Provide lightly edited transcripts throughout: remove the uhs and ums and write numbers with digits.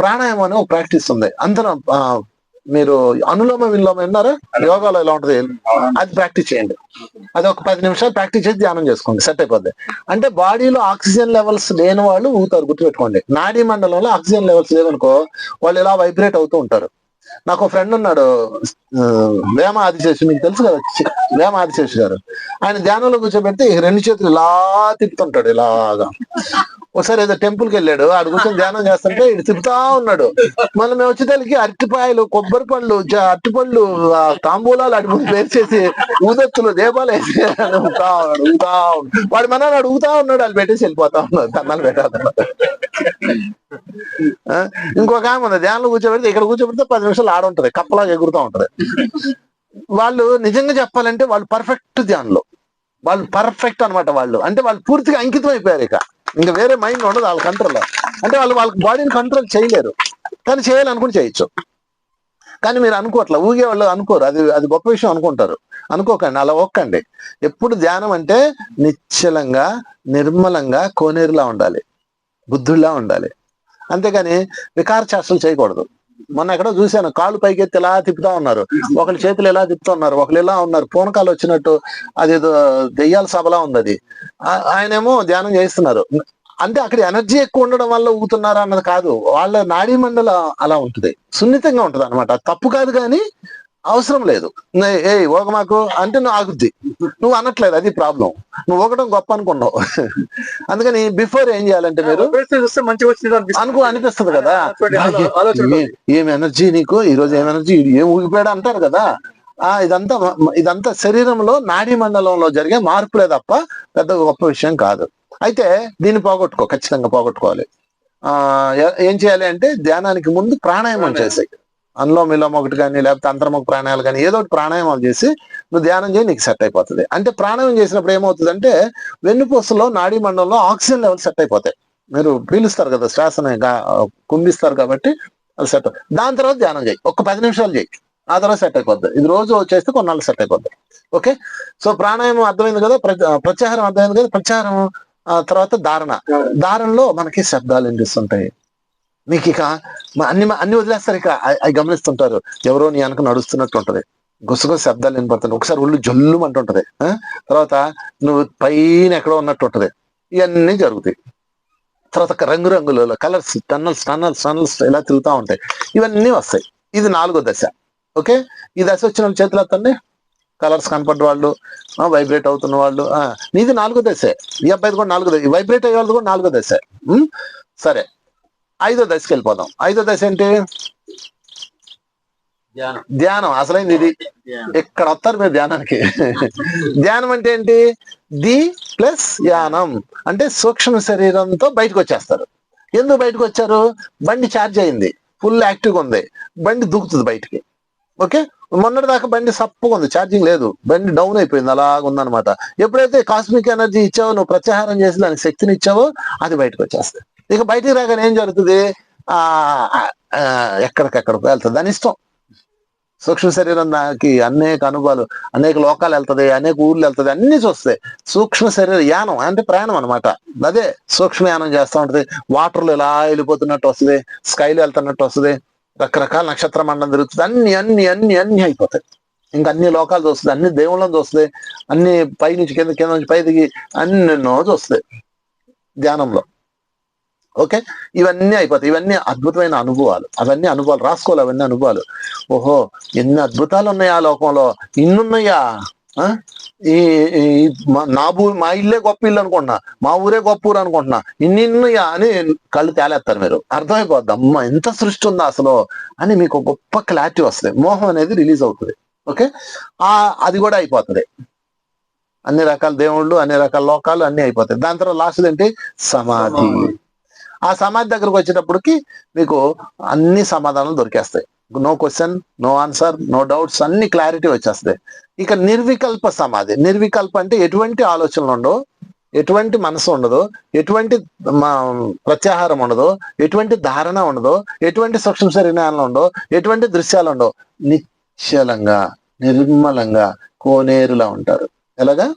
ప్రాణాయామం అనే ఒక ప్రాక్టీస్ ఉంది. అందులో మీరు అనులోమ విలోమ విన్నారా? యోగాలో ఎలా ఉంటది, అది ప్రాక్టీస్ చేయండి. అది ఒక 10 నిమిషాలు ప్రాక్టీస్ చేసి ధ్యానం చేసుకోండి, సెట్ అయిపోద్ది. అంటే బాడీలో ఆక్సిజన్ లెవెల్స్ లేని వాళ్ళు ఊగుతారు, గుర్తుపెట్టుకోండి. నాడీ మండలంలో ఆక్సిజన్ లెవెల్స్ లేవనుకో వాళ్ళు ఇలా వైబ్రేట్ అవుతూ ఉంటారు. నాకు ఒక ఫ్రెండ్ ఉన్నాడు, వేమ ఆదిశేషు, మీకు తెలుసు కదా వేమ ఆదిశేషు గారు. ఆయన ధ్యానంలో కూర్చోబెడితే 2 చేతులు ఇలా తిప్పుతుంటాడు ఇలాగా. ఒకసారి ఏదో టెంపుల్కి వెళ్ళాడు, ఆడు కూర్చొని ధ్యానం చేస్తుంటే ఇటు తిప్పుతా ఉన్నాడు. మళ్ళీ మేము వచ్చేదానికి అరటిపాయలు, కొబ్బరి పళ్ళు, అరటిపళ్ళు, తాంబూలాలు అటు ముందు పేర్చేసి ఊదొత్తులు, దీపాలు వేసి ఊగుతా ఉన్నాడు. వాడు మన అడుగుతా ఉన్నాడు, వాళ్ళు పెట్టేసి వెళ్ళిపోతా ఉన్నాడు, తన్నాలు పెట్టాడు. ఇంకొక ఆమె ఉంది, ధ్యానంలో కూర్చోబెడితే ఇక్కడ కూర్చోబెడితే 10 నిమిషాలు ఆడుంటది, కప్పలాగా ఎగురుతా ఉంటది. వాళ్ళు నిజంగా చెప్పాలంటే వాళ్ళు పర్ఫెక్ట్ ధ్యానంలో, వాళ్ళు పర్ఫెక్ట్ అనమాట. వాళ్ళు అంటే వాళ్ళు పూర్తిగా అంకితం అయిపోయారు. ఇంకా వేరే మైండ్ ఉండదు వాళ్ళ కంట్రోల్లో. అంటే వాళ్ళ బాడీని కంట్రోల్ చేయలేరు, కానీ చేయాలనుకుని చేయొచ్చు. కానీ మీరు అనుకోవట్లా, ఊగే వాళ్ళు అనుకోరు, అది గొప్ప విషయం అనుకుంటారు. అనుకోకండి, అలా ఒక్కండి. ఎప్పుడు ధ్యానం అంటే నిశ్చలంగా, నిర్మలంగా, కోనేరులా ఉండాలి, బుద్ధుల్లా ఉండాలి. అంతేగాని వికార చేష్టలు చేయకూడదు. మొన్న ఎక్కడో చూశాను, కాళ్ళు పైకెత్తి ఇలా తిప్పుతా ఉన్నారు, ఒకరి చేతులు ఎలా తిప్పుతా ఉన్నారు, ఒకరు ఇలా ఉన్నారు, పూనకాలు వచ్చినట్టు. అదేదో దెయ్యాల సభలా ఉంది అది. ఆయనేమో ధ్యానం చేస్తున్నారు. అంటే అక్కడ ఎనర్జీ ఎక్కువ ఉండడం వల్ల ఊగుతున్నారా అన్నది కాదు, వాళ్ళ నాడీ మండలం అలా ఉంటుంది, సున్నితంగా ఉంటుంది అనమాట. తప్పు కాదు, కానీ అవసరం లేదు. ఏ ఓగ మాకు అంటే నువ్వు ఆగుద్ది, నువ్వు అనట్లేదు, అది ప్రాబ్లం. నువ్వు ఊగడం గొప్ప అనుకున్నావు. అందుకని బిఫోర్ ఏం చేయాలంటే మీరు అనిపిస్తుంది కదా, ఏం ఎనర్జీ నీకు ఈరోజు, ఏం ఎనర్జీ, ఏం ఊగిపోయాడు అంటారు కదా. ఇదంతా శరీరంలో నాడీ మండలంలో జరిగే మార్పులే తప్ప పెద్ద గొప్ప విషయం కాదు. అయితే దీన్ని ఖచ్చితంగా పోగొట్టుకోవాలి. ఏం చేయాలి అంటే ధ్యానానికి ముందు ప్రాణాయామం చేసాయి, అనులోమ విలోమ ఒకటి కానీ, లేకపోతే అంతర్ముఖ ప్రాణాయాలు కానీ, ఏదో ఒకటి ప్రాణాయామాలు చేసి నువ్వు ధ్యానం చేయి, నీకు సెట్ అయిపోతుంది. అంటే ప్రాణాయామం చేసినప్పుడు ఏమవుతుందంటే వెన్నుపూసలో, నాడీ మండలంలో ఆక్సిజన్ లెవెల్ సెట్ అయిపోతాయి. మీరు పీలుస్తారు కదా, శ్వాసని కుంభిస్తారు కాబట్టి అది సెట్. దాని తర్వాత ధ్యానం చేయి, ఒక 10 నిమిషాలు చేయి, ఆ తర్వాత సెట్ అయిపోద్ది. ఇది రోజు చేస్తే కొన్నాళ్ళు సెట్ అయిపోద్ది. ఓకే, సో ప్రాణాయామం అర్థమైంది కదా, ప్రత్యాహారం అర్థమైంది కదా. ప్రత్యాహారం తర్వాత దారణలో మనకి శబ్దాలు వినిపిస్తుంటాయి. మీకు ఇక అన్ని వదిలేస్తారు, ఇక అవి గమనిస్తుంటారు. ఎవరో నీ వెనక నడుస్తున్నట్టు ఉంటది, గుసగుస శబ్దాలు వినపడుతుంది, ఒకసారి ఒళ్ళు జల్లు అంటుంటది, తర్వాత నువ్వు పైన ఎక్కడో ఉన్నట్టు ఉంటది. ఇవన్నీ జరుగుతాయి. తర్వాత రంగురంగుల కలర్స్, టన్నల్స్ ఇలా తిరుగుతూ ఉంటాయి. ఇవన్నీ వస్తాయి. ఇది 4వ దశ. ఓకే, ఈ దశ వచ్చిన వాళ్ళు చేతులు ఎత్తండి. కలర్స్ కనపడ్డ వాళ్ళు, వైబ్రేట్ అవుతున్న వాళ్ళు. నీది 4వ దశ, ఈ అబ్బాయిది కూడా 4వ దశ, వైబ్రేట్ అయ్యే వాళ్ళది కూడా 4వ దశ. సరే, 5వ దశకి వెళ్ళిపోదాం. 5వ దశ ఏంటి? ధ్యానం. అసలైంది ఇది. ఇక్కడ వస్తారు మీరు ధ్యానానికి. ధ్యానం అంటే ఏంటి? ది ప్లస్ యానం అంటే సూక్ష్మ శరీరంతో బయటకు వచ్చేస్తారు. ఎందుకు బయటకు వచ్చారు? బండి ఛార్జ్ అయింది, ఫుల్ యాక్టివ్గా ఉంది, బండి దూకుతుంది బయటికి. ఓకే, మొన్నటి దాకా బండి సప్పుగా ఉంది, ఛార్జింగ్ లేదు, బండి డౌన్ అయిపోయింది, అలాగ ఉందన్నమాట. ఎప్పుడైతే కాస్మిక్ ఎనర్జీ ఇచ్చావో, నువ్వు ప్రత్యాహారం చేసి దానికి శక్తిని ఇచ్చావో, అది బయటకు వచ్చేస్తుంది. ఇక బయటికి రాగానే ఏం జరుగుతుంది? ఎక్కడికెక్కడ వెళ్తుంది, దాని ఇష్టం. సూక్ష్మ శరీరం దానికి అనేక అనుభవాలు, అనేక లోకాలు వెళ్తుంది, అనేక ఊర్లు వెళ్తుంది, అన్ని చూస్తాయి. సూక్ష్మ శరీర యానం అంటే ప్రయాణం అనమాట. అదే సూక్ష్మయానం చేస్తూ ఉంటుంది. వాటర్లో ఇలా వెళ్ళిపోతున్నట్టు వస్తుంది, స్కైలో వెళ్తున్నట్టు వస్తుంది, రకరకాల నక్షత్ర మండలం తిరుగుతుంది, అన్ని అయిపోతాయి. ఇంకా అన్ని లోకాలు చూస్తుంది, అన్ని దేవుళ్ళని చూస్తుంది, అన్ని పై నుంచి కింద నుంచి పై దిగి అన్నెన్నో చూస్తుంది ధ్యానంలో. ఓకే, ఇవన్నీ అయిపోతాయి. ఇవన్నీ అద్భుతమైన అనుభవాలు, అవన్నీ అనుభవాలు రాసుకోవాలి. అవన్నీ అనుభవాలు. ఓహో, ఎన్ని అద్భుతాలు ఉన్నాయి ఆ లోకంలో, ఇన్నున్నాయా? మా ఇల్లే గొప్ప ఇల్లు అనుకుంటున్నా, మా ఊరే గొప్ప ఊరు అనుకుంటున్నా, ఇన్నున్నాయా అని కళ్ళు తేలేస్తారు మీరు. అర్థమైపోద్ది, అమ్మ ఎంత సృష్టి ఉందా అసలు అని మీకు గొప్ప క్లారిటీ వస్తుంది. మోహం అనేది రిలీజ్ అవుతుంది. ఓకే, అది కూడా అయిపోతుంది. అన్ని రకాల దేవుళ్ళు, అన్ని రకాల లోకాలు అన్ని అయిపోతాయి. దాని తర్వాత లాస్ట్ ఏంటి? సమాధి. ఆ సమాధి దగ్గరకు వచ్చేటప్పటికి మీకు అన్ని సమాధానాలు దొరికేస్తాయి. No question, no answer, no doubts, అన్ని క్లారిటీ వచ్చేస్తాయి. ఇక నిర్వికల్ప సమాధి. నిర్వికల్ప అంటే ఎటువంటి ఆలోచనలు ఉండవు, ఎటువంటి మనసు ఉండదు, ఎటువంటి ప్రత్యాహారం ఉండదు, ఎటువంటి ధారణ ఉండదు, ఎటువంటి సూక్ష్మ శరీరాలు ఉండవు, ఎటువంటి దృశ్యాలు ఉండవు. నిశ్చలంగా, నిర్మలంగా, కోనేరులా ఉంటారు. ఎలాగా?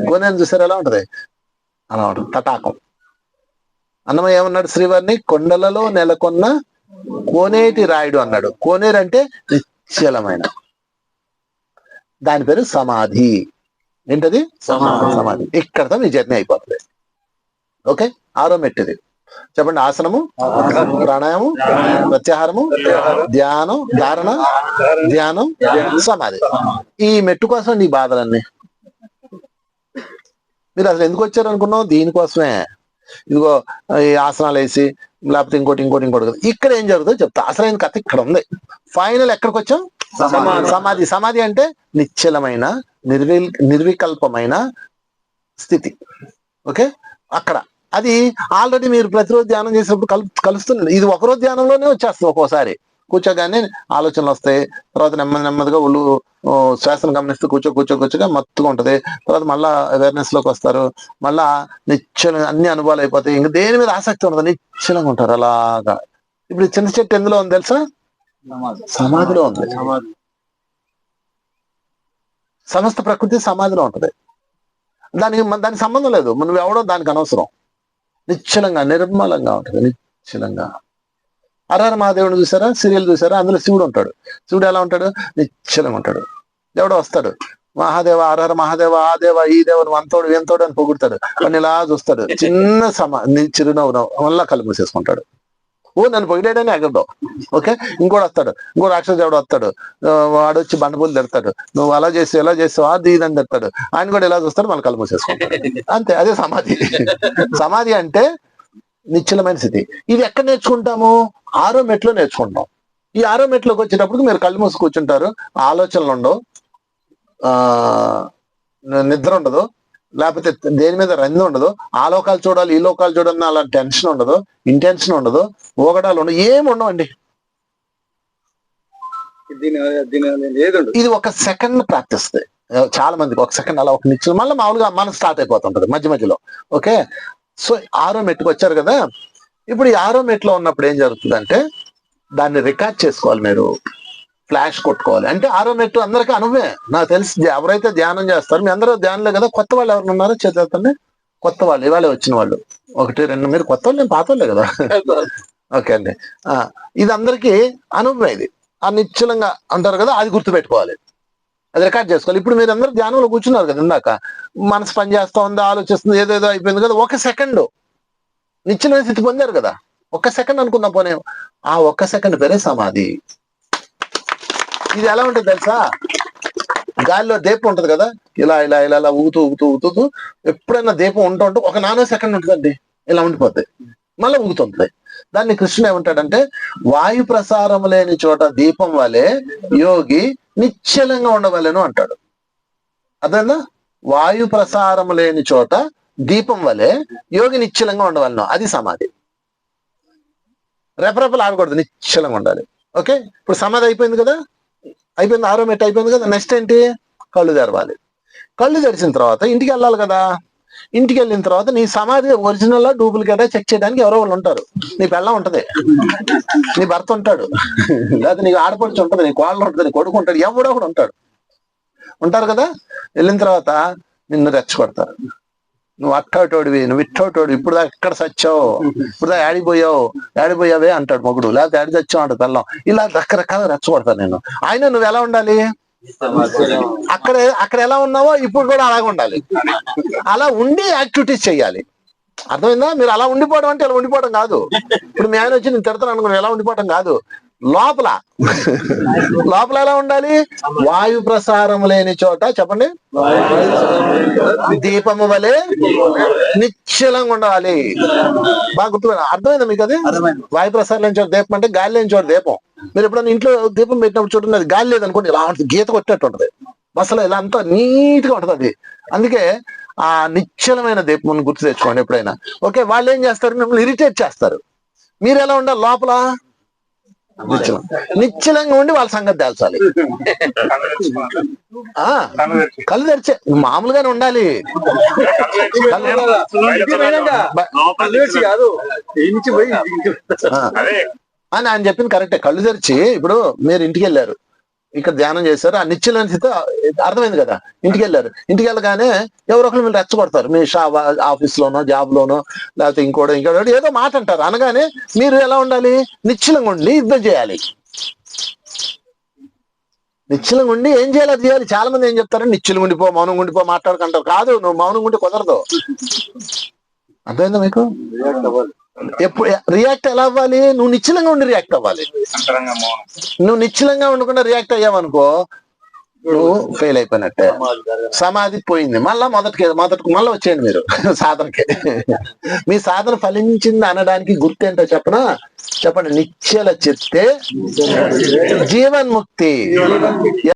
కోనేరు చూసారు ఎలా ఉంటది? అలా ఉంటుంది, తటాకం. అన్నమయ్య ఏమన్నాడు శ్రీవారిని? కొండలలో నెలకొన్న కోనేటి రాయుడు అన్నాడు. కోనేరు అంటే నిశ్చలమైన, దాని పేరు సమాధి. ఏంటది? సమాధి. ఇక్కడతో మీ జర్నీ అయిపోతుంది. ఓకే, 6వ మెట్టుది చెప్పండి. ఆసనము, ప్రాణాయామం, ప్రత్యాహారము, ధ్యానం, ధారణ, ధ్యానం, సమాధి. ఈ మెట్టు కోసం నీ బాధలన్నీ. మీరు అసలు ఎందుకు వచ్చారు అనుకున్నావు? దీనికోసమే. ఇదిగో ఈ ఆసనాలు వేసి లేకపోతే ఇంకోటి కదా. ఇక్కడ ఏం జరుగుతుందో చెప్తా. అసలైన కథ ఇక్కడ ఉంది. ఫైనల్ ఎక్కడికి వచ్చాం? సమాధి. సమాధి అంటే నిశ్చలమైన, నిర్వికల్పమైన స్థితి. ఓకే, అక్కడ అది ఆల్రెడీ మీరు ప్రతిరోజు ధ్యానం చేసినప్పుడు కలుస్తుంది. ఇది ఒకరోజు ధ్యానంలోనే వచ్చేస్తుంది. ఒక్కోసారి కూర్చోగానే ఆలోచనలు వస్తాయి. తర్వాత నెమ్మదిగా ఒళ్ళు శ్వాసను గమనిస్తూ కూర్చోగా మత్తుగా ఉంటది. తర్వాత మళ్ళా అవేర్నెస్ లోకి వస్తారు. మళ్ళా నిశ్చలం, అన్ని అనుభవాలు అయిపోతాయి. ఇంకా దేని మీద ఆసక్తి ఉండదు, నిశ్చలంగా ఉంటారు అలాగా. ఇప్పుడు చిన్న చెట్టు ఎందులో ఉంది తెలుసా? సమాధిలో ఉంది. సమస్త ప్రకృతి సమాధిలో ఉంటది. దానికి సంబంధం లేదు. నువ్వు ఎవడో దానికి అనవసరం. నిశ్చలంగా, నిర్మలంగా ఉంటది. నిశ్చలంగా. హరహర మహాదేవుని చూసారా? సీరియల్ చూసారా? అందులో శివుడు ఉంటాడు. శివుడు ఎలా ఉంటాడు? నిశ్చలంగా ఉంటాడు. ఎవడో వస్తాడు, మహాదేవ, హరహర మహాదేవ, ఆ దేవ, ఈ దేవను వంతోడు ఎంతోడు అని పొగుడతాడు. వాడిని ఇలా చూస్తాడు. చిన్న చిరునవ్వు మళ్ళా కళ్ళు మూసేసుకుంటాడు. ఓ నన్ను పొగిడాడని ఎగరడం. ఓకే, ఇంకోటి వస్తాడు, ఇంకో రాక్షసు ఎవడో వస్తాడు. వాడు వచ్చి బండపూలు తిడతాడు. నువ్వు అలా చేస్తావు, ఎలా చేస్తావు, అది ఇదని తిడతాడు. ఆయన కూడా ఎలా చూస్తాడు, మళ్ళీ కళ్ళు మూసేసుకుంటాడు. అంతే, అదే సమాధి. సమాధి అంటే నిశ్చలమైన స్థితి. ఇది ఎక్కడ నేర్చుకుంటాము? 6వ మెట్లో నేర్చుకుంటాం. ఈ 6వ మెట్లోకి వచ్చేటప్పుడు మీరు కళ్ళు మూసి కూర్చుంటారు. ఆలోచనలు ఉండవు, నిద్ర ఉండదు, లేకపోతే దేని మీద రంది ఉండదు. ఆ లోకాలు చూడాలి, ఈ లోకాలు చూడాలి అలా టెన్షన్ ఉండదు, ఇంటెన్షన్ ఉండదు, ఊగడాలు ఉండదు, ఏమి ఉండవండి. ఇది ఒక సెకండ్ ప్రాక్టీస్. చాలా మందికి ఒక సెకండ్ అలా ఒక నిశ్చలం, మళ్ళీ మామూలుగా మనం స్టార్ట్ అయిపోతుంటది మధ్యలో. ఓకే, సో 6వ మెట్టుకు వచ్చారు కదా. ఇప్పుడు ఈ 6వ మెట్లో ఉన్నప్పుడు ఏం జరుగుతుందంటే దాన్ని రికార్డ్ చేసుకోవాలి. మీరు ఫ్లాష్ కొట్టుకోవాలి. అంటే 6వ మెట్టు అందరికీ అనుభవే. నాకు తెలిసి ఎవరైతే ధ్యానం చేస్తారో, మీ అందరూ ధ్యానంలే కదా. కొత్త వాళ్ళు ఎవరు ఉన్నారో చేతండి. కొత్త వాళ్ళు, ఇవాళ వచ్చిన వాళ్ళు 1, 2. మీరు కొత్త వాళ్ళు, నేను పాత వాళ్ళే కదా. ఓకే అండి, ఇది అందరికీ అనుభవం. ఇది ఆ నిశ్చలంగా అంటారు కదా, అది గుర్తుపెట్టుకోవాలి, అది రికార్డ్ చేసుకోవాలి. ఇప్పుడు మీరు అందరూ ధ్యానంలో కూర్చున్నారు కదా, ఇందాక మనసు పని చేస్తా ఉంది, ఆలోచిస్తుంది, ఏదేదో అయిపోయింది కదా. 1 సెకండ్ నిశ్చలమైన స్థితి పొందారు కదా. 1 సెకండ్ అనుకున్నా పోనీ, ఆ 1 సెకండ్ పేరే సమాధి. ఇది ఎలా ఉంటుంది తెలుసా? గాలిలో దీపం ఉంటది కదా, ఇలా ఇలా ఇలా ఇలా ఊగుతూ ఎప్పుడైనా దీపం ఉంటూ ఒక 4 సెకండ్ ఉంటుందండి, ఇలా ఉండిపోద్ది, మళ్ళీ ఊగుతుంది. దాన్ని కృష్ణుడు ఏమంటాడంటే, వాయు ప్రసారం లేని చోట దీపం వలె యోగి నిశ్చలంగా ఉండవలెను అంటాడు. అదేనా? వాయు ప్రసారం లేని చోట దీపం వలె యోగి నిశ్చలంగా ఉండవలను. అది సమాధి. రెపరెపలు ఆడకూడదు, నిశ్చలంగా ఉండాలి. ఓకే, ఇప్పుడు సమాధి అయిపోయింది కదా, అయిపోయింది. 6వ మెట్టు అయిపోయింది కదా. నెక్స్ట్ ఏంటి? కళ్ళు తెరవాలి. కళ్ళు తెరిచిన తర్వాత ఇంటికి వెళ్ళాలి కదా. ఇంటికి వెళ్ళిన తర్వాత నీ సమాధి ఒరిజినల్ డూప్లికేటా చెక్ చేయడానికి ఎవరో వాళ్ళు ఉంటారు. నీ పెళ్ళం ఉంటది, నీ భర్త ఉంటాడు, లేకపోతే నీకు ఆడపడుచు ఉంటది, నీ కోళ్ళు ఉంటుంది, నీ కొడుకు ఉంటాడు, ఎవడో కూడా ఉంటారు కదా. వెళ్ళిన తర్వాత నిన్ను రెచ్చగొడతారు. నువ్వు అట్టోటోడివి, నువ్వు ఇట్టోటోడివి, ఇప్పుడు దా ఎక్కడ సచ్చావు, ఇప్పుడు దా ఆడిపోయావే అంటాడు మొగుడు, లేకపోతే ఆడి చచ్చావు అంటాడు పెళ్ళం. ఇలా రకరకాలుగా రెచ్చగొడతాను నేను. ఆయన నువ్వు ఎలా ఉండాలి? అక్కడ ఎలా ఉన్నావో ఇప్పుడు కూడా అలాగే ఉండాలి. అలా ఉండి యాక్టివిటీస్ చెయ్యాలి. అర్థమైందా? మీరు అలా ఉండిపోవడం అంటే అలా ఉండిపోవడం కాదు. ఇప్పుడు మీ ఆయన వచ్చి నేను తిడతాను అనుకున్నాను, ఎలా ఉండిపోవడం కాదు. లోపల ఎలా ఉండాలి? వాయు ప్రసారం లేని చోట, చెప్పండి, దీపము వలె నిశ్చలంగా ఉండాలి. బాగా గుర్తు. అర్థమైందా మీకు? అది వాయు ప్రసారం లేని చోట దీపం అంటే గాలి లేని చోట దీపం. మీరు ఎప్పుడైనా ఇంట్లో దీపం పెట్టినప్పుడు చూడండి, అది గాలి లేదనుకోండి, ఇలా ఉంటుంది, గీత కొట్టినట్టు ఉంటది, అసలు ఇలా అంతా నీట్ గా ఉంటది అది. అందుకే ఆ నిశ్చలమైన దీపం గుర్తు తెచ్చుకోండి ఎప్పుడైనా. ఓకే, వాళ్ళు ఏం చేస్తారు? మిమ్మల్ని ఇరిటేట్ చేస్తారు. మీరు ఎలా ఉండాలి? లోపల నిశ్చలంగా ఉండి వాళ్ళ సంగతి తేల్చాలి. కళ్ళు తెరిచే మామూలుగానే ఉండాలి అని ఆయన చెప్పింది కరెక్టే. కళ్ళు తెరిచి, ఇప్పుడు మీరు ఇంటికి వెళ్ళారు, ఇక్కడ ధ్యానం చేశారు, ఆ నిశ్చలమైన స్థితి అర్థమైంది కదా. ఇంటికి వెళ్ళారు, ఇంటికి వెళ్ళగానే ఎవరో ఒకరు మీరు రెచ్చగొడతారు, మీ ఆఫీస్ లోనో జాబ్ లోనో లేకపోతే ఇంకోటి ఏదో మాట అంటారు. అనగానే మీరు ఎలా ఉండాలి? నిశ్చలంగా ఉండి యుద్ధం చేయాలి. నిశ్చలంగా ఉండి ఏం చేయాలి? అది చేయాలి. చాలా మంది ఏం చెప్తారు, నిశ్చలంగా ఉండిపో, మౌనంగా ఉండిపో, మాట్లాడుకుంటారు. కాదు, నువ్వు మౌనంగా ఉండి కుదరదు. అర్థమైందా మీకు? ఎప్పుడు రియాక్ట్ ఎలా అవ్వాలి? నువ్వు నిశ్చలంగా ఉండి రియాక్ట్ అవ్వాలి. నువ్వు నిశ్చలంగా ఉండకుండా రియాక్ట్ అయ్యావనుకో నువ్వు ఫెయిల్ అయిపోయినట్టే, సమాధి పోయింది. మళ్ళా వచ్చేయండి మీరు సాధనకి. మీ సాధన ఫలించింది అనడానికి గుర్తేంటో చెప్పండి. నిశ్చల చిత్తే జీవన్ముక్తి.